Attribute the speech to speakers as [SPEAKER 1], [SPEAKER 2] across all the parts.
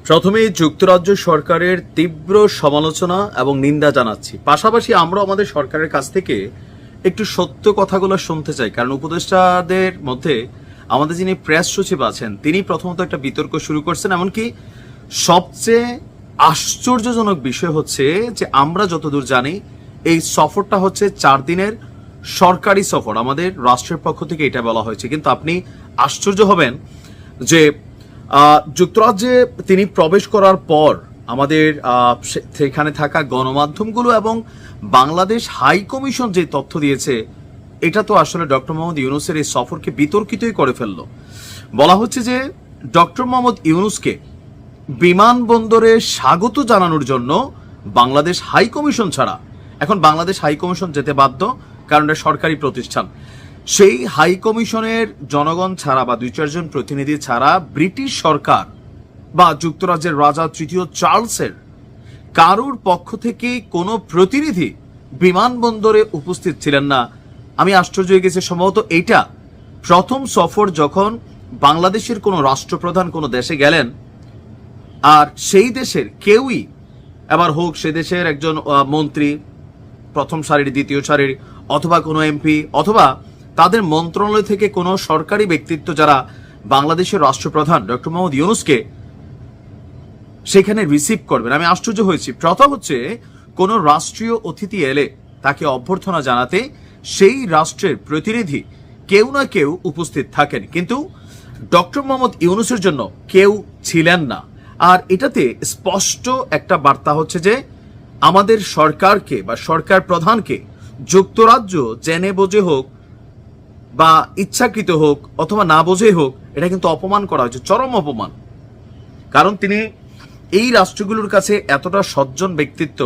[SPEAKER 1] প্রথমেই যুক্তরাজ্য সরকারের তীব্র সমালোচনা এবং নিন্দা জানাচ্ছি। পাশাপাশি আমরা আমাদের সরকারের কাছ থেকে একটু সত্য কথাগুলো শুনতে চাই, কারণ উপদেষ্টাদের মধ্যে আমাদের যিনি প্রেস সচিব আছেন তিনি প্রথমত একটা বিতর্ক শুরু করছেন। এমনকি সবচেয়ে আশ্চর্যজনক বিষয় হচ্ছে যে আমরা যতদূর জানি এই সফরটা হচ্ছে 4 দিনের সরকারি সফর, আমাদের রাষ্ট্রের পক্ষ থেকে এটা বলা হয়েছে। কিন্তু আপনি আশ্চর্য হবেন যে যুক্তরাজ্যে তিনি প্রবেশ করার পর আমাদের সেখানে থাকা গণমাধ্যমগুলো এবং বাংলাদেশ হাই কমিশন যে তথ্য দিয়েছে এটা তো আসলে ডক্টর মোহাম্মদ ইউনূসের এই সফরকে বিতর্কিতই করে ফেলল। বলা হচ্ছে যে ডক্টর মোহাম্মদ ইউনূসকে বিমানবন্দরে স্বাগত জানানোর জন্য বাংলাদেশ হাই কমিশন ছাড়া, এখন বাংলাদেশ হাই কমিশন যেতে বাধ্য কারণ এটা সরকারি প্রতিষ্ঠান, সেই হাই কমিশনের জনগণ ছাড়া বা 2-4 জন প্রতিনিধি ছাড়া ব্রিটিশ সরকার বা যুক্তরাজ্যের রাজা তৃতীয় চার্লসের কারুর পক্ষ থেকে কোনো প্রতিনিধি বিমানবন্দরে উপস্থিত ছিলেন না। আমি আশ্চর্য হয়ে গেছি। সম্ভবত এইটা প্রথম সফর যখন বাংলাদেশের কোনো রাষ্ট্রপ্রধান কোনো দেশে গেলেন আর সেই দেশের কেউই, এবার হোক সে দেশের একজন মন্ত্রী প্রথম সারির, দ্বিতীয় সারির, অথবা কোনো এমপি, অথবা তাদের মন্ত্রণালয় থেকে কোনো সরকারি ব্যক্তিত্ব যারা বাংলাদেশের রাষ্ট্রপ্রধান ডক্টর মোহাম্মদ ইউনূসকে সেখানে রিসিভ করবেন, আমি আশ্চর্য হয়েছি। প্রথম হচ্ছে কোন রাষ্ট্রীয় অতিথি এলে তাকে অভ্যর্থনা জানাতে সেই রাষ্ট্রের প্রতিনিধি কেউ না কেউ উপস্থিত থাকেন, কিন্তু ডক্টর মোহাম্মদ ইউনূসের জন্য কেউ ছিলেন না। আর এটাতে স্পষ্ট একটা বার্তা হচ্ছে যে আমাদের সরকারকে বা সরকার প্রধানকে যুক্তরাজ্য জেনে বোঝে হোক বা ইচ্ছাকৃত হোক অথবা না বোঝে হোক, এটা কিন্তু অপমান করা হয়েছে, চরম অপমান। কারণ তিনি এই রাষ্ট্রগুলোর কাছে এতটা সজ্জন ব্যক্তিত্ব,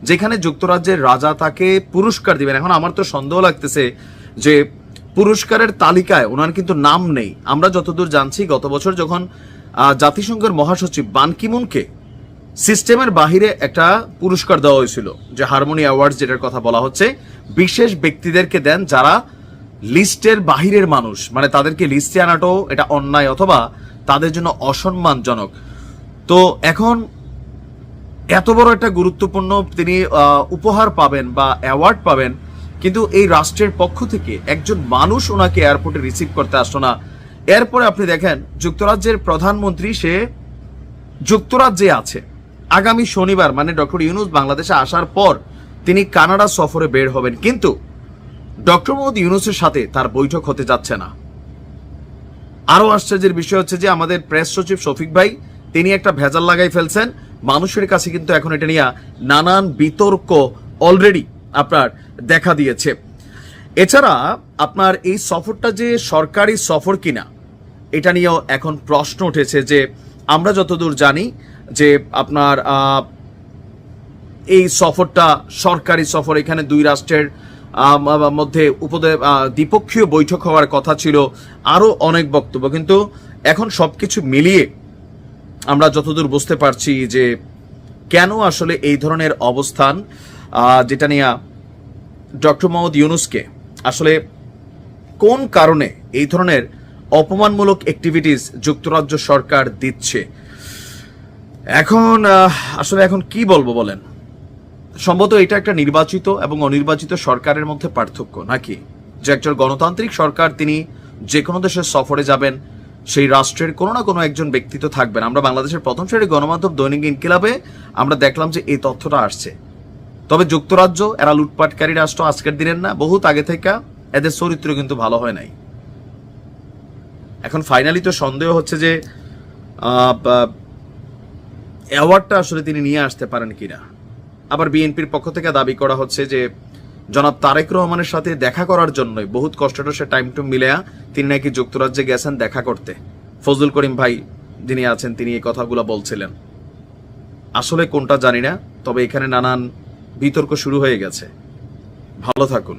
[SPEAKER 1] যেখানে যুক্তরাজ্যের রাজা তাকে পুরস্কার দিবেন। এখন আমার তো সন্দেহ লাগতেছে যে পুরস্কারের তালিকায় ওনার কিন্তু নাম নেই। আমরা যতদূর জানছি গত বছর যখন জাতিসংঘের মহাসচিব বান কি মুনকে সিস্টেমের বাহিরে একটা পুরস্কার দেওয়া হয়েছিল, যে হারমোনি অ্যাওয়ার্ডস যেটার কথা বলা হচ্ছে, বিশেষ ব্যক্তিদেরকে দেন যারা লিস্টের বাহিরের মানুষ, মানে তাদেরকে লিস্টে আনাটাও এটা অন্যায় অথবা তাদের জন্য অসম্মানজনক। তো এখন এত বড় একটা গুরুত্বপূর্ণ তিনি উপহার পাবেন বা অ্যাওয়ার্ড পাবেন, কিন্তু এই রাষ্ট্রের পক্ষ থেকে একজন মানুষ ওনাকে এয়ারপোর্টে রিসিভ করতে আসলো না। এরপরে আপনি দেখেন যুক্তরাজ্যের প্রধানমন্ত্রী সে যুক্তরাজ্যে আছে, আগামী শনিবার মানে ডক্টর ইউনূস বাংলাদেশে আসার পর তিনি কানাডা সফরে বের হবেন, কিন্তু ডক্টর মোহাম্মদ ইউনূসের সাথে তার বৈঠক হতে যাচ্ছে না। আরো আশ্চর্যের বিষয় হচ্ছে যে আমাদের প্রেস সচিব শফিক ভাই তিনি একটা ভেজাল লাগাই ফেলছেন। মানুষের কাছে কিন্তু এখন এটা নিয়ে নানান বিতর্ক অলরেডি আপনার দেখা দিয়েছে। এছাড়া আপনার এই সফরটা যে সরকারি সফর কিনা এটা নিয়েও এখন প্রশ্ন উঠেছে, যে আমরা যতদূর জানি যে আপনার এই সফরটা সরকারি সফর, এখানে 2 রাষ্ট্রের মধ্যে দ্বিপক্ষীয় বৈঠক হওয়ার কথা ছিল, আরো অনেক বক্তব্য, কিন্তু এখন সবকিছু মিলিয়ে আমরা যতদূর বুঝতে পারছি যে কেন আসলে এই ধরনের অবস্থান, যেটা নিয়ে ডক্টর মোহাম্মদ ইউনূসকে আসলে কোন কারণে এই ধরনের অপমানমূলক অ্যাক্টিভিটিস যুক্তরাজ্য সরকার দিচ্ছে। এখন আসলে এখন কি বলবো বলেন, সম্ভবত এটা একটা নির্বাচিত এবং অনির্বাচিত সরকারের মধ্যে পার্থক্য নাকি, যে একজন গণতান্ত্রিক সরকার তিনি যে কোনো দেশের সফরে যাবেন, সেই রাষ্ট্রের কোনো না কোনো একজন ব্যক্তিত্ব থাকবেন। আমরা বাংলাদেশের প্রথম সারির গণমাধ্যম দৈনিক ইনকিলাবে আমরা দেখলাম যে এই তথ্যটা আসছে। তবে যুক্তরাজ্য এরা লুটপাটকারী রাষ্ট্র আজকের দিনের না, বহুত আগে থেকে এদের চরিত্র কিন্তু ভালো হয় নাই। এখন ফাইনালি তো সন্দেহ হচ্ছে যে অ্যাওয়ার্ডটা আসলে তিনি নিয়ে আসতে পারেন কিনা। আবার বিএনপির পক্ষ থেকে দাবি করা হচ্ছে যে জনাব তারেক রহমানের সাথে দেখা করার জন্যই বহুত কষ্টটা সে টাইম টু মিলেয়া তিনি নাকি যুক্তরাজ্যে গেছেন দেখা করতে। ফজলুল করিম ভাই যিনি আছেন তিনি এই কথাগুলো বলছিলেন, আসলে কোনটা জানি না, তবে এখানে নানান বিতর্ক শুরু হয়ে গেছে। ভালো থাকুন।